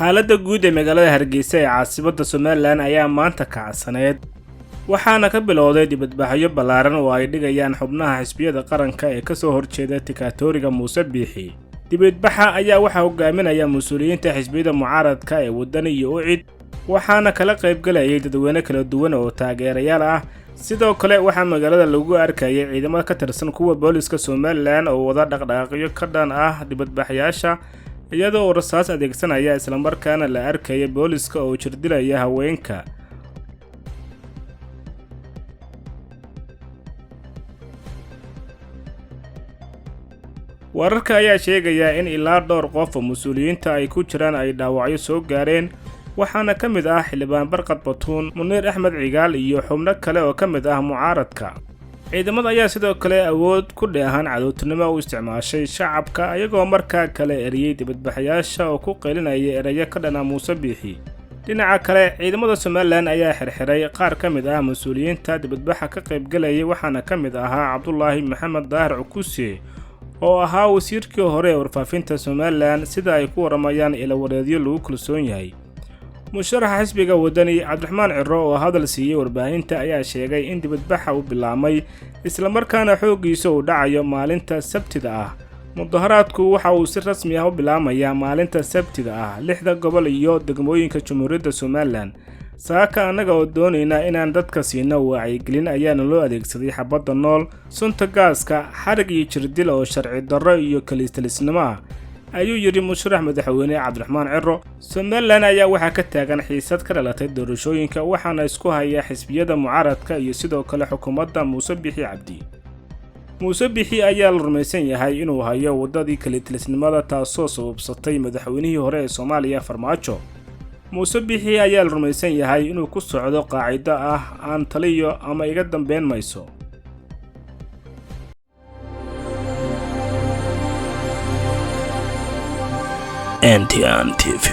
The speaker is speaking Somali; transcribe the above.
xaaladda guud ee magaalada Hargeysa ee caasimadda Somaliland ayaa maanta kacsaneed waxaana ka bilowday dibadbaxyo ballaaran oo ay dhigayaan xubnaha xisbiyada qaranka ee ka soo horjeeda diktatoriga Muuse Biixi. Dibadbaxa ayaa waxaa hogaaminaya mas'uuliyiinta xisbiyada mucaaradka ee waddan iyo UCID waxaana kala qayb galayay dadweyne kala duwan oo taageerayaal ah. sidoo kale waxaa magaalada lagu arkayay ciidamada ka tirsan kuwa booliska Somaliland oo wada dhaqdhaqaaqyo ka dhan ah dibadbaxayaasha iyadoo rasaas adeegsanaya isla markaana la arkayay booliska oo jirdilaya haweenka. wararka ayaa sheegaya in ilaa dhowr qof oo mas'uuliyiinta ay ku jiraan ay dhaawacyo soo gaareen waxaana ka mid ah xildhibaan Barqad Batuun, Muniir Axmed Cigaal iyo xubno kale oo ka mid ah mucaaradka. ciidamada ayaa sidoo kale awood ku dheehan cadowtinimo u isticmaashay shacabka ayagoo markaa kale eriyay dibadbaxayaasha oo ku qeylinaya erayo ka dhana Muuse Biixi. dhinaca kale ciidamada Somaliland ayaa xirxiray qaar ka mid ah mas'uuliyiinta dibadbaxa ka qayb galayay waxaana ka mid ahaa Cabdullaahi Maxamed Daahir Cukuse oo ahaa wasiirkii hore ee warfaafinta Somaliland sida ay ku waramayaan ila wareedyo lagu kalsoon yahay. musharaxa xisbiga wadani Cabdiraxmaan Ciro oo hadal siiyay warbaahinta ayaa sheegay in dibadbaxa uu bilaabmay isla markaana xoogiisa uu dhacayo maalinta Sabtida ah. mudaharaadku waxa uu si rasmi ah u bilaabmayaa maalinta Sabtida ah 6 gobol iyo degmooyinka Jamhuuriyadda Somaliland. saaka anaga oo doonayna inaan dadka siino wacyigelin ayaana loo adeegsaday xabadda nool, sunta gaaska, xarig iyo jirdil oo sharci darro iyo kaliistalisnimo ah ayuu yiri musharax madaxweyne Cabdiraxmaan Ciro. Somaliland ayaa waxaa ka taagan xiisad ka dhalatay doorashooyinka waxaana isku haya xisbiyada mucaaradka iyo sidoo kale xukuumadda Muuse Biixi Cabdi. Muuse Biixi ayaa la rumaysan yahay inuu hayo wadadii kaliistalisnimada taasoo sababsatay madaxweynihii hore ee Soomaaliya Farmaajo. Muuse Biixi ayaa la rumaysan yahay inuu ku socdo qaacido ah aan taliyo ama iga dambeyn mayso. NTN TV